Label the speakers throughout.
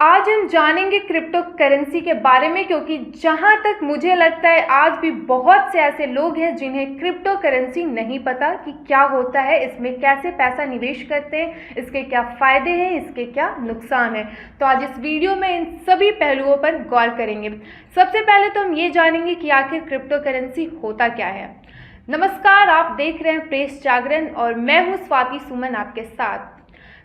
Speaker 1: आज हम जानेंगे क्रिप्टो करेंसी के बारे में, क्योंकि जहां तक मुझे लगता है आज भी बहुत से ऐसे लोग हैं जिन्हें क्रिप्टो करेंसी नहीं पता कि क्या होता है, इसमें कैसे पैसा निवेश करते हैं, इसके क्या फ़ायदे हैं, इसके क्या नुकसान हैं। तो आज इस वीडियो में इन सभी पहलुओं पर गौर करेंगे। सबसे पहले तो हम ये जानेंगे कि आखिर क्रिप्टो करेंसी होता क्या है। नमस्कार, आप देख रहे हैं प्रेस जागरण और मैं हूँ स्वाति सुमन आपके साथ।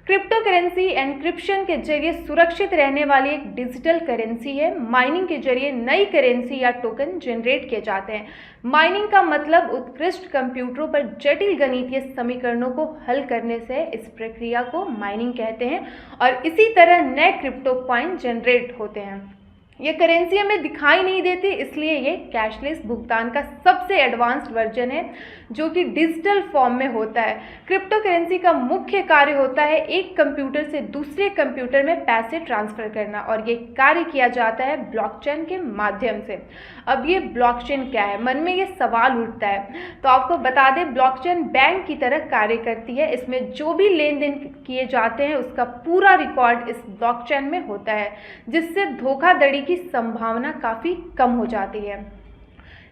Speaker 1: क्रिप्टो करेंसी एन्क्रिप्शन के जरिए सुरक्षित रहने वाली एक डिजिटल करेंसी है। माइनिंग के जरिए नई करेंसी या टोकन जनरेट किए जाते हैं। माइनिंग का मतलब उत्कृष्ट कंप्यूटरों पर जटिल गणितीय समीकरणों को हल करने से इस प्रक्रिया को माइनिंग कहते हैं और इसी तरह नए क्रिप्टो कॉइन जनरेट होते हैं। ये करेंसी हमें दिखाई नहीं देती, इसलिए ये कैशलेस भुगतान का सबसे एडवांस्ड वर्जन है जो कि डिजिटल फॉर्म में होता है। क्रिप्टो करेंसी का मुख्य कार्य होता है एक कंप्यूटर से दूसरे कंप्यूटर में पैसे ट्रांसफ़र करना, और ये कार्य किया जाता है ब्लॉकचेन के माध्यम से। अब ये ब्लॉकचेन क्या है, मन में ये सवाल उठता है। तो आपको बता दें, ब्लॉकचेन बैंक की तरह कार्य करती है। इसमें जो भी लेन देन किए जाते हैं उसका पूरा रिकॉर्ड इस ब्लॉकचेन में होता है, जिससे धोखाधड़ी की संभावना काफ़ी कम हो जाती है।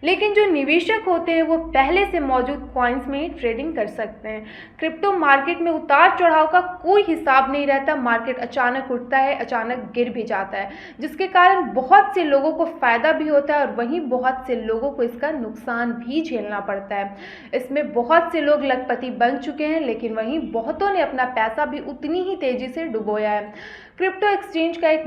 Speaker 1: लेकिन जो निवेशक होते हैं वो पहले से मौजूद कॉइन्स में ही ट्रेडिंग कर सकते हैं। क्रिप्टो मार्केट में उतार चढ़ाव का कोई हिसाब नहीं रहता। मार्केट अचानक उठता है, अचानक गिर भी जाता है, जिसके कारण बहुत से लोगों को फ़ायदा भी होता है और वहीं बहुत से लोगों को इसका नुकसान भी झेलना पड़ता है। इसमें बहुत से लोग लखपति बन चुके हैं, लेकिन वहीं बहुतों ने अपना पैसा भी उतनी ही तेज़ी से डुबोया है। क्रिप्टो एक्सचेंज का एक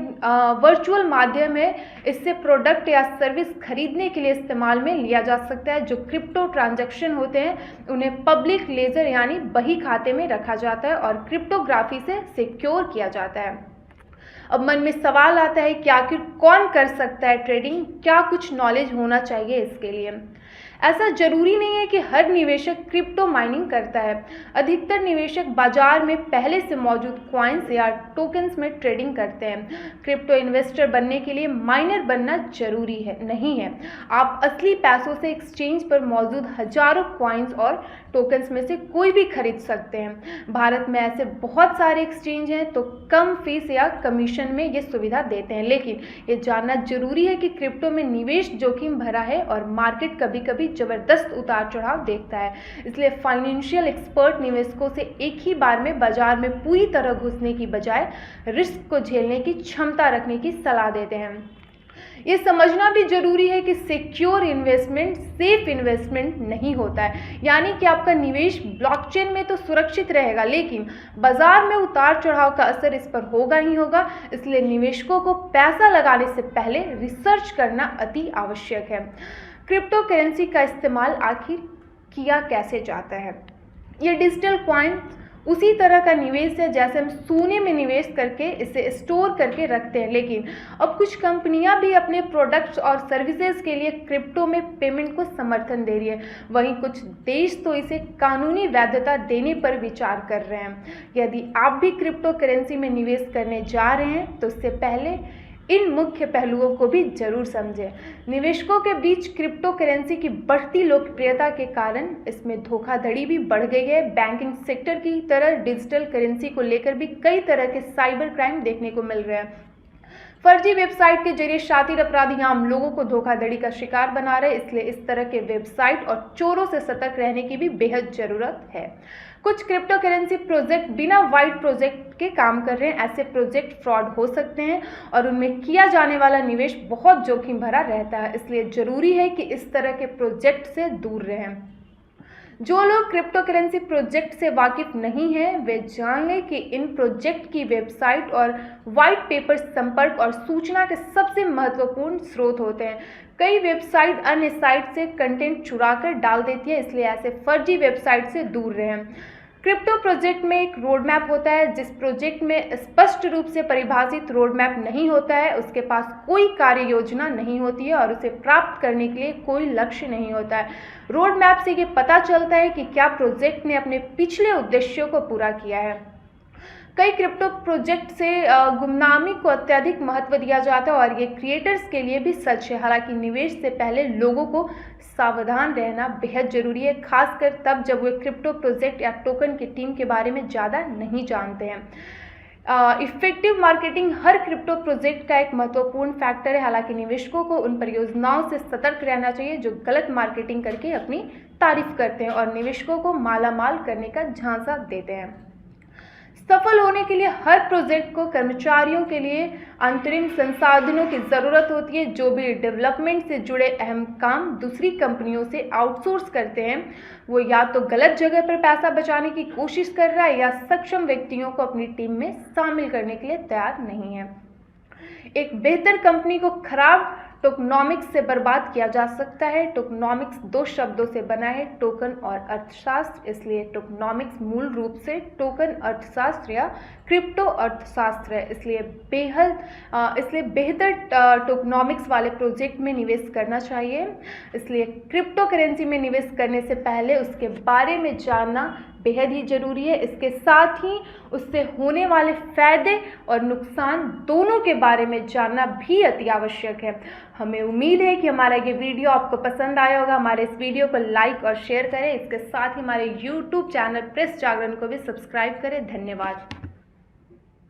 Speaker 1: वर्चुअल माध्यम है। इससे प्रोडक्ट या सर्विस खरीदने के लिए इस्तेमाल में लिया जा सकता है। जो क्रिप्टो ट्रांजैक्शन होते हैं उन्हें पब्लिक लेजर यानी बही खाते में रखा जाता है और क्रिप्टोग्राफी से सिक्योर किया जाता है। अब मन में सवाल आता है कि आखिर कौन कर सकता है ट्रेडिंग, क्या कुछ नॉलेज होना चाहिए इसके लिए। ऐसा जरूरी नहीं है कि हर निवेशक क्रिप्टो माइनिंग करता है। अधिकतर निवेशक बाजार में पहले से मौजूद कॉइन्स या टोकन्स में ट्रेडिंग करते हैं। क्रिप्टो इन्वेस्टर बनने के लिए माइनर बनना जरूरी है नहीं है। आप असली पैसों से एक्सचेंज पर मौजूद हजारों कॉइन्स और टोकन्स में से कोई भी खरीद सकते हैं। भारत में ऐसे बहुत सारे एक्सचेंज हैं तो कम फीस या कमीशन में ये सुविधा देते हैं, लेकिन ये जानना जरूरी है कि क्रिप्टो में निवेश जोखिम भरा है और मार्केट कभी कभी जबरदस्त उतार चढ़ाव देखता है। इसलिए फाइनेंशियल एक्सपर्ट निवेशकों से एक ही बार में बाजार में पूरी तरह घुसने की बजाय रिस्क को झेलने की क्षमता रखने की सलाह देते हैं। ये समझना भी जरूरी है कि सिक्योर इन्वेस्टमेंट सेफ इन्वेस्टमेंट नहीं होता है, यानी कि आपका निवेश ब्लॉकचेन में तो सुरक्षित रहेगा, लेकिन बाजार में उतार चढ़ाव का असर इस पर होगा ही होगा। इसलिए निवेशकों को पैसा लगाने से पहले रिसर्च करना अति आवश्यक है। क्रिप्टो करेंसी का इस्तेमाल आखिर किया कैसे जाता है। ये डिजिटल कॉइन उसी तरह का निवेश है जैसे हम सोने में निवेश करके इसे स्टोर करके रखते हैं, लेकिन अब कुछ कंपनियां भी अपने प्रोडक्ट्स और सर्विसेज के लिए क्रिप्टो में पेमेंट को समर्थन दे रही है। वहीं कुछ देश तो इसे कानूनी वैधता देने पर विचार कर रहे हैं। यदि आप भी क्रिप्टो करेंसी में निवेश करने जा रहे हैं तो इससे पहले इन मुख्य पहलुओं को भी जरूर समझें। निवेशकों के बीच क्रिप्टो करेंसी की बढ़ती लोकप्रियता के कारण इसमें धोखाधड़ी भी बढ़ गई है। बैंकिंग सेक्टर की तरह डिजिटल करेंसी को लेकर भी कई तरह के साइबर क्राइम देखने को मिल रहे हैं। फर्जी वेबसाइट के जरिए शातिर अपराधी आम लोगों को धोखाधड़ी का शिकार बना रहे हैं, इसलिए इस तरह के वेबसाइट और चोरों से सतर्क रहने की भी बेहद जरूरत है। कुछ क्रिप्टो करेंसी प्रोजेक्ट बिना वाइट प्रोजेक्ट के काम कर रहे हैं। ऐसे प्रोजेक्ट फ्रॉड हो सकते हैं और उनमें किया जाने वाला निवेश बहुत जोखिम भरा रहता है, इसलिए जरूरी है कि इस तरह के प्रोजेक्ट से दूर रहें। जो लोग क्रिप्टो करेंसी प्रोजेक्ट से वाकिफ नहीं हैं वे जान लें कि इन प्रोजेक्ट की वेबसाइट और वाइट पेपर संपर्क और सूचना के सबसे महत्वपूर्ण स्रोत होते हैं। कई वेबसाइट अन्य साइट से कंटेंट चुरा कर डाल देती है, इसलिए ऐसे फर्जी वेबसाइट से दूर रहें। क्रिप्टो प्रोजेक्ट में एक रोड मैप होता है। जिस प्रोजेक्ट में स्पष्ट रूप से परिभाषित रोड मैप नहीं होता है उसके पास कोई कार्य योजना नहीं होती है और उसे प्राप्त करने के लिए कोई लक्ष्य नहीं होता है। रोड मैप से ये पता चलता है कि क्या प्रोजेक्ट ने अपने पिछले उद्देश्यों को पूरा किया है। कई क्रिप्टो प्रोजेक्ट से गुमनामी को अत्यधिक महत्व दिया जाता है और ये क्रिएटर्स के लिए भी सच है। हालांकि निवेश से पहले लोगों को सावधान रहना बेहद जरूरी है, खासकर तब जब वे क्रिप्टो प्रोजेक्ट या टोकन की टीम के बारे में ज़्यादा नहीं जानते हैं। इफेक्टिव मार्केटिंग हर क्रिप्टो प्रोजेक्ट का एक महत्वपूर्ण फैक्टर है। हालांकि निवेशकों को उन परियोजनाओं से सतर्क रहना चाहिए जो गलत मार्केटिंग करके अपनी तारीफ करते हैं और निवेशकों को मालामाल करने का झांसा देते हैं। सफल होने के लिए हर प्रोजेक्ट को कर्मचारियों के लिए अंतरिम संसाधनों की ज़रूरत होती है। जो भी डेवलपमेंट से जुड़े अहम काम दूसरी कंपनियों से आउटसोर्स करते हैं वो या तो गलत जगह पर पैसा बचाने की कोशिश कर रहा है या सक्षम व्यक्तियों को अपनी टीम में शामिल करने के लिए तैयार नहीं है। एक बेहतर कंपनी को खराब टोकनॉमिक्स से बर्बाद किया जा सकता है। टोकनॉमिक्स दो शब्दों से बना है, टोकन और अर्थशास्त्र। इसलिए टोकनॉमिक्स मूल रूप से टोकन अर्थशास्त्र या क्रिप्टो अर्थशास्त्र है। इसलिए बेहतर टोकनॉमिक्स वाले प्रोजेक्ट में निवेश करना चाहिए। इसलिए क्रिप्टो करेंसी में निवेश करने से पहले उसके बारे में जानना बेहद ही जरूरी है। इसके साथ ही उससे होने वाले फायदे और नुकसान दोनों के बारे में जानना भी अति आवश्यक है। हमें उम्मीद है कि हमारा ये वीडियो आपको पसंद आया होगा। हमारे इस वीडियो को लाइक और शेयर करें। इसके साथ ही हमारे YouTube चैनल प्रेस जागरण को भी सब्सक्राइब करें। धन्यवाद।